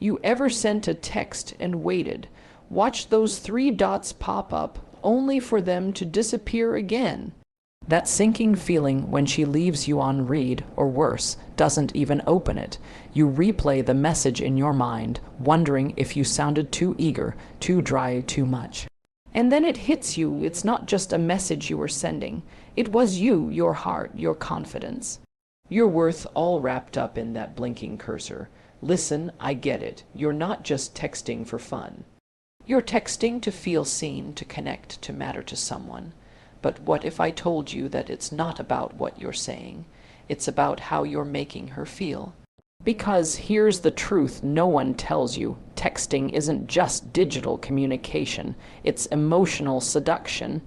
You ever sent a text and waited, watched those three dots pop up, only for them to disappear again? That sinking feeling when she leaves you on read, or worse, doesn't even open it. You replay the message in your mind, wondering if you sounded too eager, too dry, too much. And then it hits you, it's not just a message you were sending. It was you, your heart, your confidence. Your worth all wrapped up in that blinking cursor. Listen, I get it. You're not just texting for fun. You're texting to feel seen, to connect, to matter to someone. But what if I told you that it's not about what you're saying? It's about how you're making her feel. Because here's the truth no one tells you. Texting isn't just digital communication. It's emotional seduction.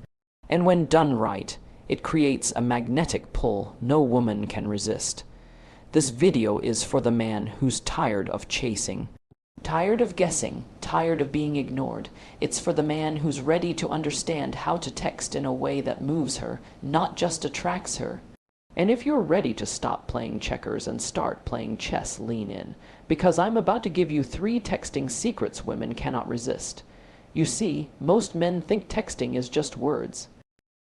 And when done right, it creates a magnetic pull no woman can resist. This video is for the man who's tired of chasing. Tired of guessing, tired of being ignored. It's for the man who's ready to understand how to text in a way that moves her, not just attracts her. And if you're ready to stop playing checkers and start playing chess, lean in, because I'm about to give you 3 texting secrets women cannot resist. You see, most men think texting is just words.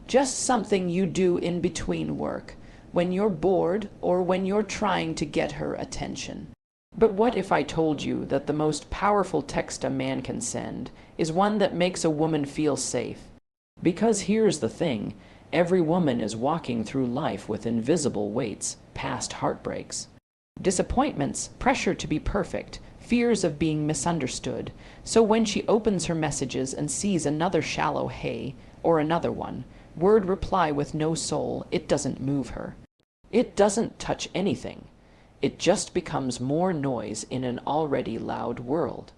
Just something you do in between work, when you're bored or when you're trying to get her attention. But what if I told you that the most powerful text a man can send is one that makes a woman feel safe? Because here's the thing, every woman is walking through life with invisible weights, past heartbreaks, disappointments, pressure to be perfect, fears of being misunderstood. So when she opens her messages and sees another shallow hey, or another one, word reply with no soul, it doesn't move her. It doesn't touch anything. It just becomes more noise in an already loud world.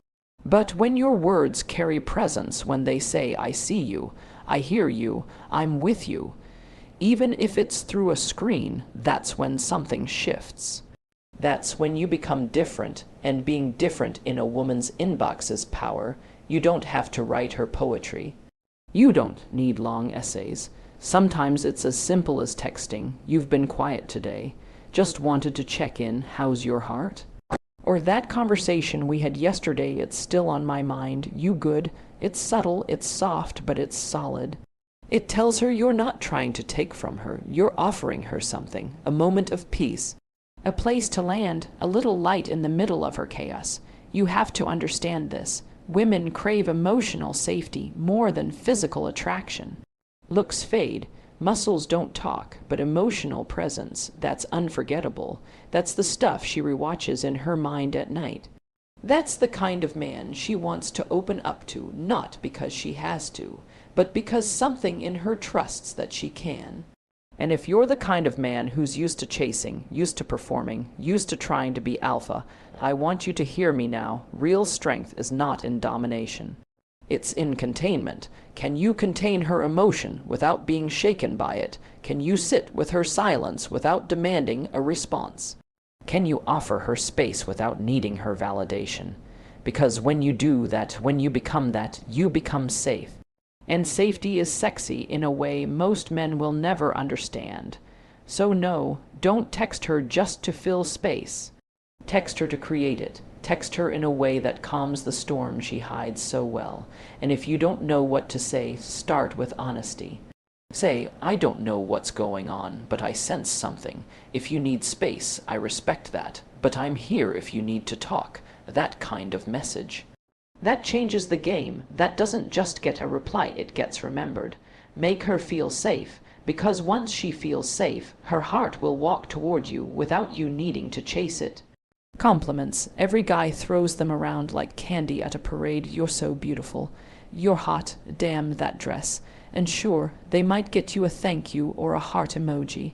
But when your words carry presence, when they say, I see you, I hear you, I'm with you, even if it's through a screen, that's when something shifts. That's when you become different, and being different in a woman's inbox is power. You don't have to write her poetry. You don't need long essays. Sometimes it's as simple as texting, you've been quiet today. Just wanted to check in, how's your heart? Or that conversation we had yesterday, it's still on my mind, you good? It's subtle, it's soft, but it's solid. It tells her you're not trying to take from her, you're offering her something, a moment of peace, a place to land, a little light in the middle of her chaos. You have to understand this. Women crave emotional safety more than physical attraction. Looks fade. Muscles don't talk, but emotional presence, that's unforgettable. That's the stuff she rewatches in her mind at night. That's the kind of man she wants to open up to, not because she has to, but because something in her trusts that she can. And if you're the kind of man who's used to chasing, used to performing, used to trying to be alpha, I want you to hear me now. Real strength is not in domination. It's in containment. Can you contain her emotion without being shaken by it? Can you sit with her silence without demanding a response? Can you offer her space without needing her validation? Because when you do that, when you become that, you become safe. And safety is sexy in a way most men will never understand. So no, don't text her just to fill space. Text her to create it. Text her in a way that calms the storm she hides so well. And if you don't know what to say, start with honesty. Say, I don't know what's going on, but I sense something. If you need space, I respect that. But I'm here if you need to talk. That kind of message. That changes the game. That doesn't just get a reply, it gets remembered. Make her feel safe, because once she feels safe, her heart will walk toward you without you needing to chase it. Compliments. Every guy throws them around like candy at a parade. You're so beautiful. You're hot. Damn that dress. And sure, they might get you a thank you or a heart emoji.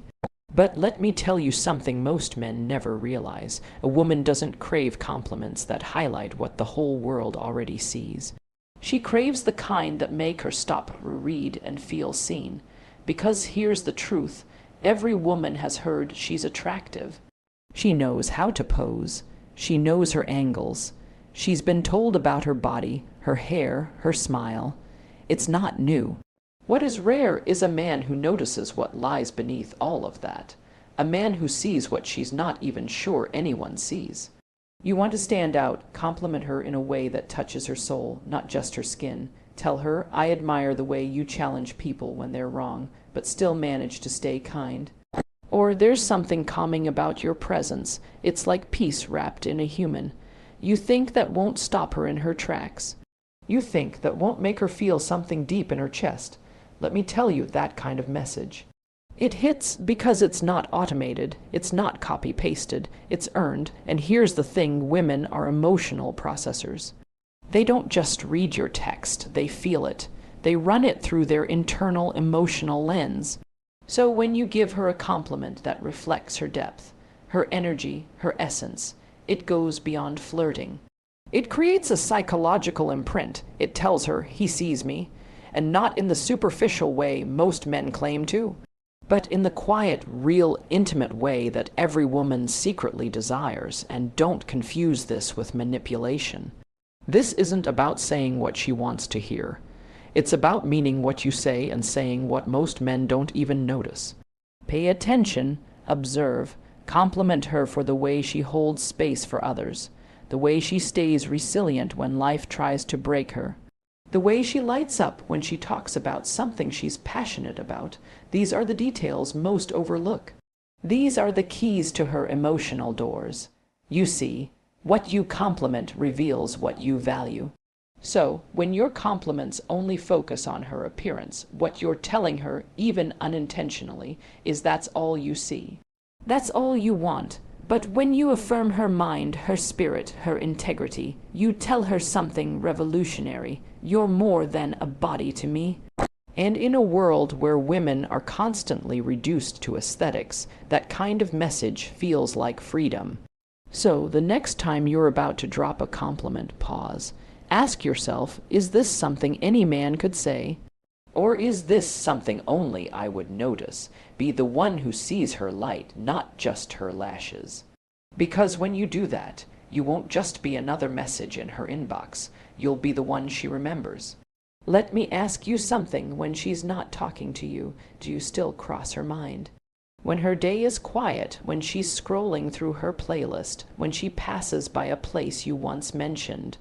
But let me tell you something most men never realize. A woman doesn't crave compliments that highlight what the whole world already sees. She craves the kind that make her stop, read, and feel seen. Because here's the truth. Every woman has heard she's attractive. She knows how to pose. She knows her angles. She's been told about her body, her hair, her smile. It's not new. What is rare is a man who notices what lies beneath all of that. A man who sees what she's not even sure anyone sees. You want to stand out, compliment her in a way that touches her soul, not just her skin. Tell her, I admire the way you challenge people when they're wrong, but still manage to stay kind. Or there's something calming about your presence. It's like peace wrapped in a human. You think that won't stop her in her tracks. You think that won't make her feel something deep in her chest. Let me tell you that kind of message. It hits because it's not automated, it's not copy-pasted, it's earned, and here's the thing, women are emotional processors. They don't just read your text, they feel it. They run it through their internal emotional lens. So when you give her a compliment that reflects her depth, her energy, her essence, it goes beyond flirting. It creates a psychological imprint. It tells her, he sees me, and not in the superficial way most men claim to, but in the quiet, real, intimate way that every woman secretly desires, and don't confuse this with manipulation. This isn't about saying what she wants to hear. It's about meaning what you say and saying what most men don't even notice. Pay attention, observe, compliment her for the way she holds space for others, the way she stays resilient when life tries to break her, the way she lights up when she talks about something she's passionate about. These are the details most overlook. These are the keys to her emotional doors. You see, what you compliment reveals what you value. So, when your compliments only focus on her appearance, what you're telling her, even unintentionally, is that's all you see. That's all you want. But when you affirm her mind, her spirit, her integrity, you tell her something revolutionary. You're more than a body to me. And in a world where women are constantly reduced to aesthetics, that kind of message feels like freedom. So, the next time you're about to drop a compliment, pause. Ask yourself, is this something any man could say? Or is this something only I would notice? Be the one who sees her light, not just her lashes. Because when you do that, you won't just be another message in her inbox. You'll be the one she remembers. Let me ask you something. When she's not talking to you, do you still cross her mind? When her day is quiet, when she's scrolling through her playlist, when she passes by a place you once mentioned,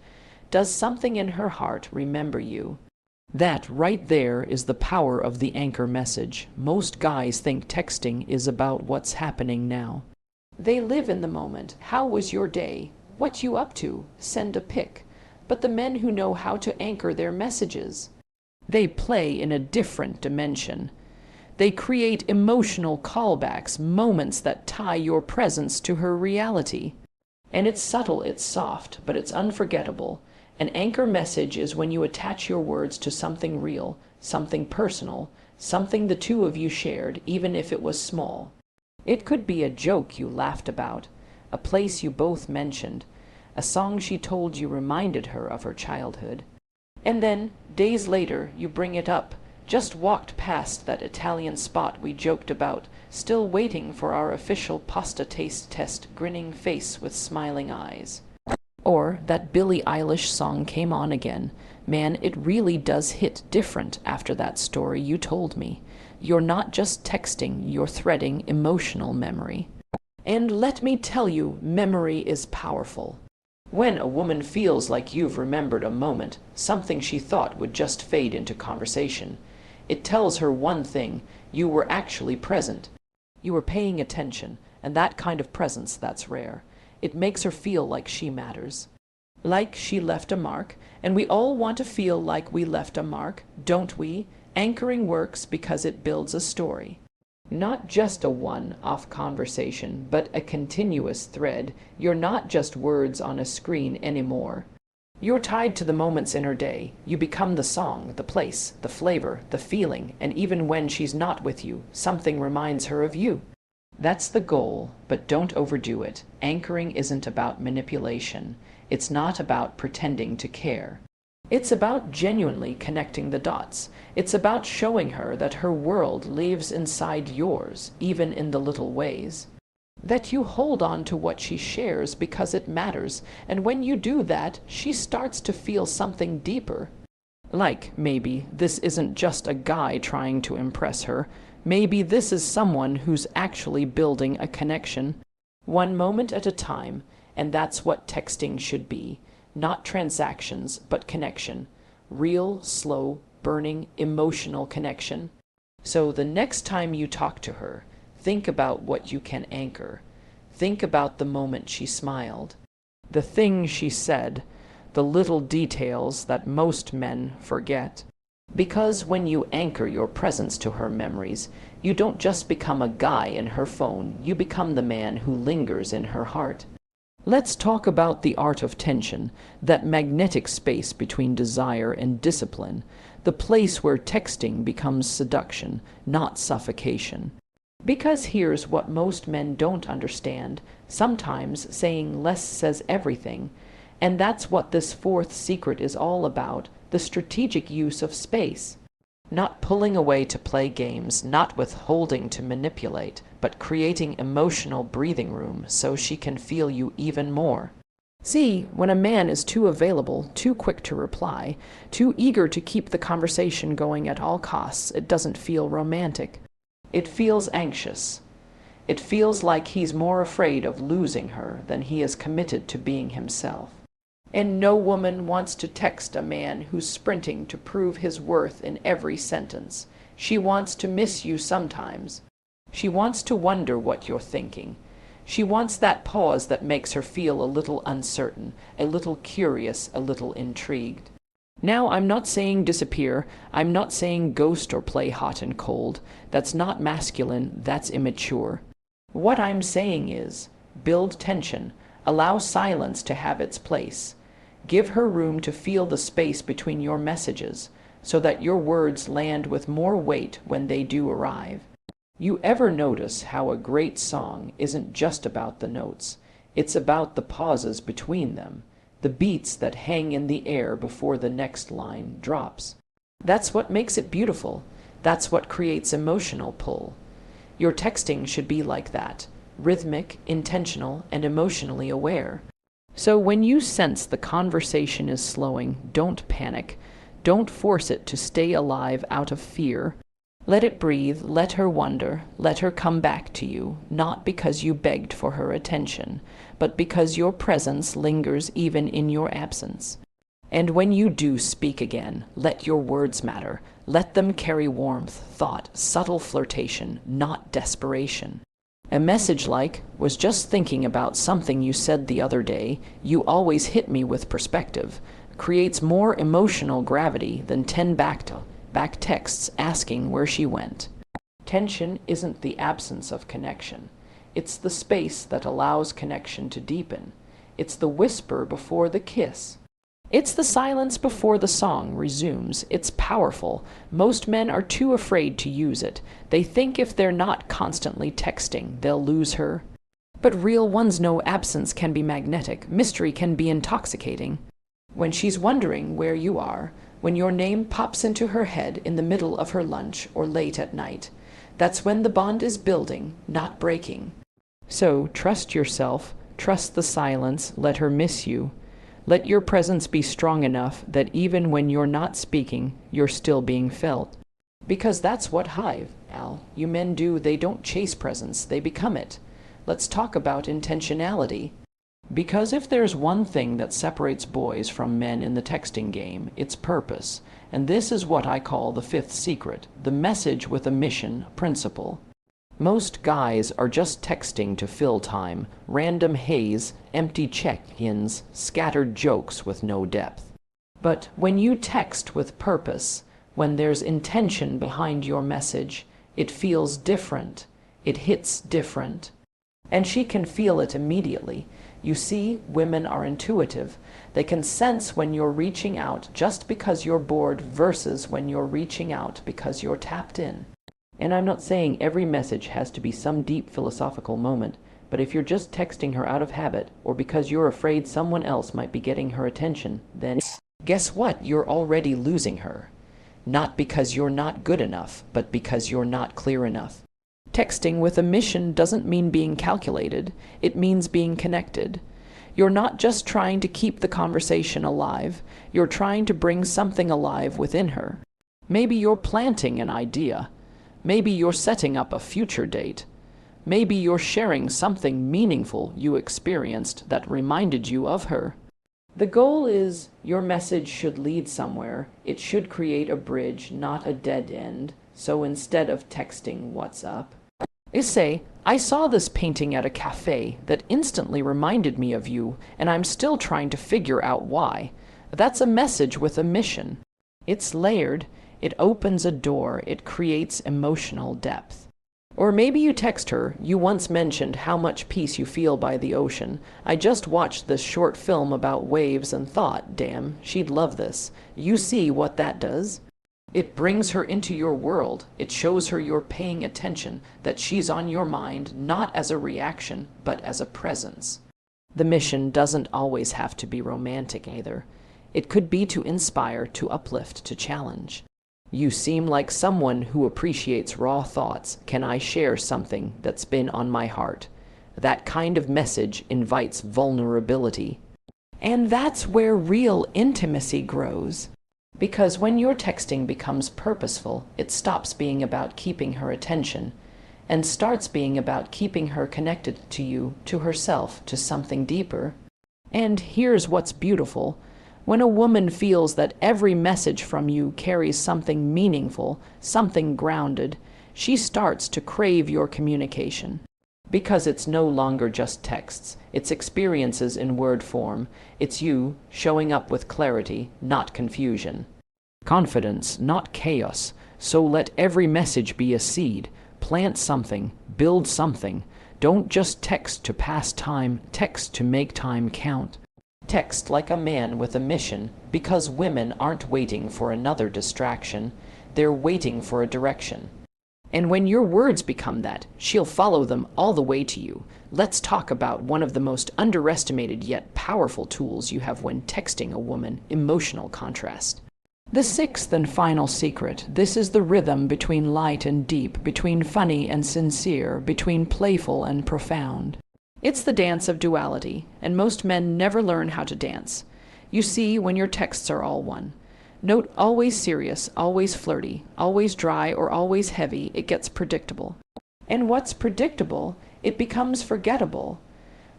does something in her heart remember you? That right there is the power of the anchor message. Most guys think texting is about what's happening now. They live in the moment. How was your day? What you up to? Send a pic. But the men who know how to anchor their messages, they play in a different dimension. They create emotional callbacks, moments that tie your presence to her reality. And it's subtle, it's soft, but it's unforgettable. An anchor message is when you attach your words to something real, something personal, something the two of you shared, even if it was small. It could be a joke you laughed about, a place you both mentioned, a song she told you reminded her of her childhood. And then, days later, you bring it up. Just walked past that Italian spot we joked about, still waiting for our official pasta taste test, grinning face with smiling eyes. Or that Billie Eilish song came on again. Man, it really does hit different after that story you told me. You're not just texting, you're threading emotional memory. And let me tell you, memory is powerful. When a woman feels like you've remembered a moment, something she thought would just fade into conversation, it tells her one thing: you were actually present. You were paying attention, and that kind of presence, that's rare. It makes her feel like she matters. Like she left a mark, and we all want to feel like we left a mark, don't we? Anchoring works because it builds a story. Not just a one-off conversation, but a continuous thread. You're not just words on a screen anymore. You're tied to the moments in her day. You become the song, the place, the flavor, the feeling, and even when she's not with you, something reminds her of you. That's the goal, but don't overdo it. Anchoring isn't about manipulation. It's not about pretending to care. It's about genuinely connecting the dots. It's about showing her that her world lives inside yours, even in the little ways. That you hold on to what she shares because it matters, and when you do that, she starts to feel something deeper. Like, maybe, this isn't just a guy trying to impress her. Maybe this is someone who's actually building a connection, one moment at a time, And that's what texting should be. Not transactions, but connection. Real, slow, burning, emotional connection. So the next time you talk to her, think about what you can anchor. Think about the moment she smiled, the thing she said, the little details that most men forget. Because when you anchor your presence to her memories, you don't just become a guy in her phone, you become the man who lingers in her heart. Let's talk about the art of tension, that magnetic space between desire and discipline, the place where texting becomes seduction, not suffocation. Because here's what most men don't understand: sometimes saying less says everything. And that's what this fourth secret is all about, the strategic use of space. Not pulling away to play games, not withholding to manipulate, but creating emotional breathing room so she can feel you even more. See, when a man is too available, too quick to reply, too eager to keep the conversation going at all costs, it doesn't feel romantic. It feels anxious. It feels like he's more afraid of losing her than he is committed to being himself. And no woman wants to text a man who's sprinting to prove his worth in every sentence. She wants to miss you sometimes. She wants to wonder what you're thinking. She wants that pause that makes her feel a little uncertain, a little curious, a little intrigued. Now, I'm not saying disappear. I'm not saying ghost or play hot and cold. That's not masculine. That's immature. What I'm saying is, build tension. Allow silence to have its place. Give her room to feel the space between your messages, so that your words land with more weight when they do arrive. You ever notice how a great song isn't just about the notes? It's about the pauses between them, the beats that hang in the air before the next line drops. That's what makes it beautiful. That's what creates emotional pull. Your texting should be like that, rhythmic, intentional, and emotionally aware. So when you sense the conversation is slowing, don't panic. Don't force it to stay alive out of fear. Let it breathe, let her wonder, let her come back to you, not because you begged for her attention, but because your presence lingers even in your absence. And when you do speak again, let your words matter. Let them carry warmth, thought, subtle flirtation, not desperation. A message like, "Was just thinking about something you said the other day, you always hit me with perspective," creates more emotional gravity than 10 back texts asking where she went. Tension isn't the absence of connection. It's the space that allows connection to deepen. It's the whisper before the kiss. It's the silence before the song resumes. It's powerful. Most men are too afraid to use it. They think if they're not constantly texting, they'll lose her. But real ones know absence can be magnetic. Mystery can be intoxicating. When she's wondering where you are, when your name pops into her head in the middle of her lunch or late at night, that's when the bond is building, not breaking. So trust yourself, trust the silence, let her miss you. Let your presence be strong enough that even when you're not speaking, you're still being felt. Because that's what you men do. They don't chase presence, they become it. Let's talk about intentionality. Because if there's one thing that separates boys from men in the texting game, it's purpose. And this is what I call the fifth secret, the message with a mission, principle. Most guys are just texting to fill time, random haze, empty check-ins, scattered jokes with no depth. But when you text with purpose, when there's intention behind your message, it feels different. It hits different. And she can feel it immediately. You see, women are intuitive. They can sense when you're reaching out just because you're bored versus when you're reaching out because you're tapped in. And I'm not saying every message has to be some deep philosophical moment, but if you're just texting her out of habit, or because you're afraid someone else might be getting her attention, then guess what? You're already losing her. Not because you're not good enough, but because you're not clear enough. Texting with a mission doesn't mean being calculated, it means being connected. You're not just trying to keep the conversation alive, you're trying to bring something alive within her. Maybe you're planting an idea. Maybe you're setting up a future date. Maybe you're sharing something meaningful you experienced that reminded you of her. The goal is your message should lead somewhere. It should create a bridge, not a dead end. So instead of texting "What's up?" say, "I saw this painting at a cafe that instantly reminded me of you, and I'm still trying to figure out why." That's a message with a mission. It's layered, it opens a door, it creates emotional depth. Or maybe you text her, "You once mentioned how much peace you feel by the ocean. I just watched this short film about waves and thought, damn, she'd love this." You see what that does? It brings her into your world. It shows her you're paying attention, that she's on your mind, not as a reaction, but as a presence. The mission doesn't always have to be romantic either. It could be to inspire, to uplift, to challenge. "You seem like someone who appreciates raw thoughts. Can I share something that's been on my heart?" That kind of message invites vulnerability. And that's where real intimacy grows. Because when your texting becomes purposeful, it stops being about keeping her attention and starts being about keeping her connected to you, to herself, to something deeper. And here's what's beautiful. When a woman feels that every message from you carries something meaningful, something grounded, she starts to crave your communication. Because it's no longer just texts, it's experiences in word form. It's you showing up with clarity, not confusion. Confidence, not chaos. So let every message be a seed. Plant something, build something. Don't just text to pass time, text to make time count. Text like a man with a mission, because women aren't waiting for another distraction. They're waiting for a direction. And when your words become that, she'll follow them all the way to you. Let's talk about one of the most underestimated yet powerful tools you have when texting a woman: emotional contrast. The sixth and final secret. This is the rhythm between light and deep, between funny and sincere, between playful and profound. It's the dance of duality, and most men never learn how to dance. You see, when your texts are all one. Note always serious, always flirty, always dry, or always heavy, it gets predictable. And what's predictable, it becomes forgettable.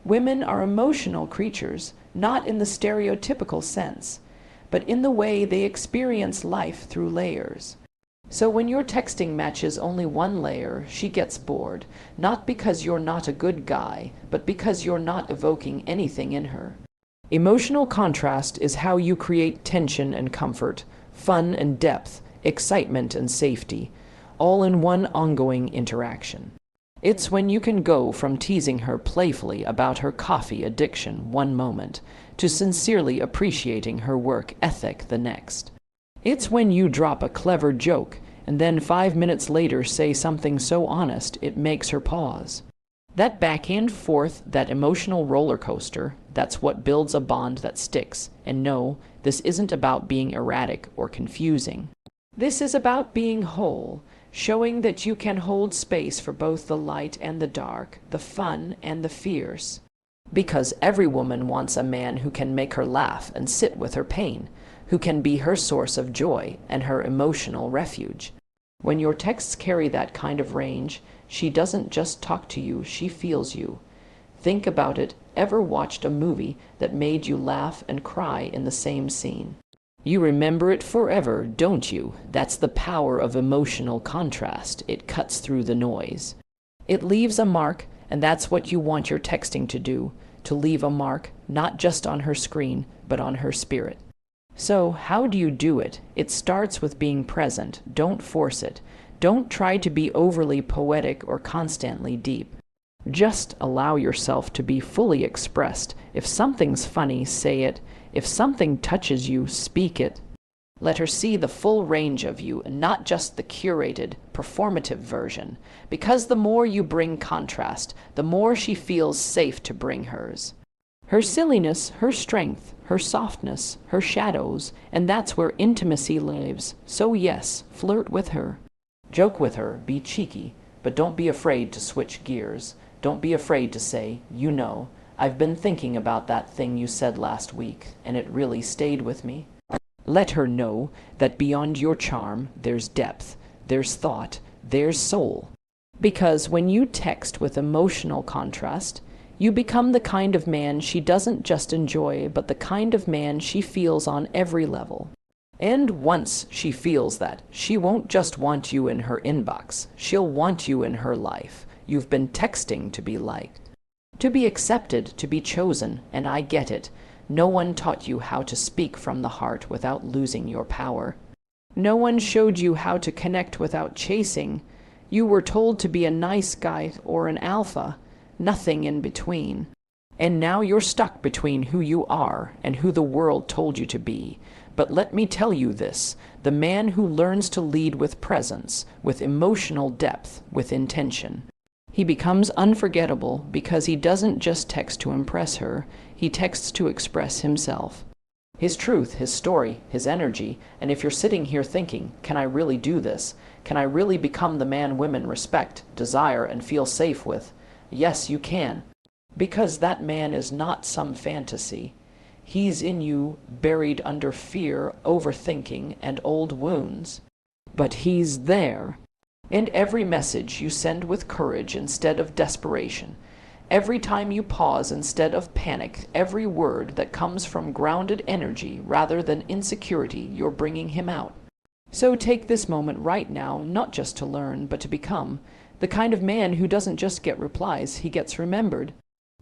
Women are emotional creatures, not in the stereotypical sense, but in the way they experience life through layers. So when your texting matches only one layer, she gets bored, not because you're not a good guy, but because you're not evoking anything in her. Emotional contrast is how you create tension and comfort, fun and depth, excitement and safety, all in one ongoing interaction. It's when you can go from teasing her playfully about her coffee addiction one moment to sincerely appreciating her work ethic the next. It's when you drop a clever joke and then 5 minutes later say something so honest it makes her pause. That back and forth, that emotional roller coaster, that's what builds a bond that sticks. And no, this isn't about being erratic or confusing. This is about being whole, showing that you can hold space for both the light and the dark, the fun and the fierce. Because every woman wants a man who can make her laugh and sit with her pain, who can be her source of joy and her emotional refuge. When your texts carry that kind of range, she doesn't just talk to you, she feels you. Think about it. Ever watched a movie that made you laugh and cry in the same scene? You remember it forever, don't you? That's the power of emotional contrast. It cuts through the noise. It leaves a mark, and that's what you want your texting to do, to leave a mark, not just on her screen, but on her spirit. So, how do you do it? It starts with being present. Don't force it. Don't try to be overly poetic or constantly deep. Just allow yourself to be fully expressed. If something's funny, say it. If something touches you, speak it. Let her see the full range of you, and not just the curated, performative version. Because the more you bring contrast, the more she feels safe to bring hers. Her silliness, her strength, her softness, her shadows, and that's where intimacy lives. So yes, flirt with her. Joke with her, be cheeky, but don't be afraid to switch gears. Don't be afraid to say, you know, I've been thinking about that thing you said last week, and it really stayed with me. Let her know that beyond your charm, there's depth, there's thought, there's soul. Because when you text with emotional contrast, you become the kind of man she doesn't just enjoy, but the kind of man she feels on every level. And once she feels that, she won't just want you in her inbox, she'll want you in her life. You've been texting to be liked, to be accepted, to be chosen, and I get it. No one taught you how to speak from the heart without losing your power. No one showed you how to connect without chasing. You were told to be a nice guy or an alpha, nothing in between. And now you're stuck between who you are and who the world told you to be. But let me tell you this, the man who learns to lead with presence, with emotional depth, with intention, he becomes unforgettable because he doesn't just text to impress her, he texts to express himself. His truth, his story, his energy, and if you're sitting here thinking, can I really do this? Can I really become the man women respect, desire, and feel safe with? Yes, you can. Because that man is not some fantasy. He's in you, buried under fear, overthinking, and old wounds. But he's there. And every message you send with courage instead of desperation, every time you pause instead of panic, every word that comes from grounded energy rather than insecurity, you're bringing him out. So take this moment right now, not just to learn, but to become the kind of man who doesn't just get replies, he gets remembered.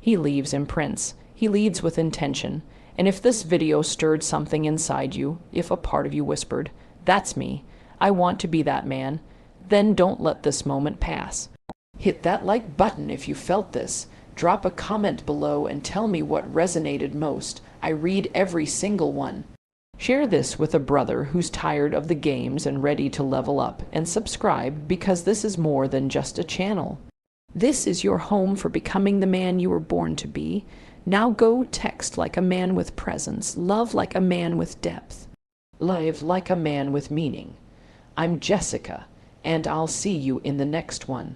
He leaves imprints. He leads with intention. And if this video stirred something inside you, if a part of you whispered, "That's me. I want to be that man," then don't let this moment pass. Hit that like button if you felt this. Drop a comment below and tell me what resonated most. I read every single one. Share this with a brother who's tired of the games and ready to level up, and subscribe because this is more than just a channel. This is your home for becoming the man you were born to be. Now go text like a man with presence, love like a man with depth, live like a man with meaning. I'm Jessica, and I'll see you in the next one.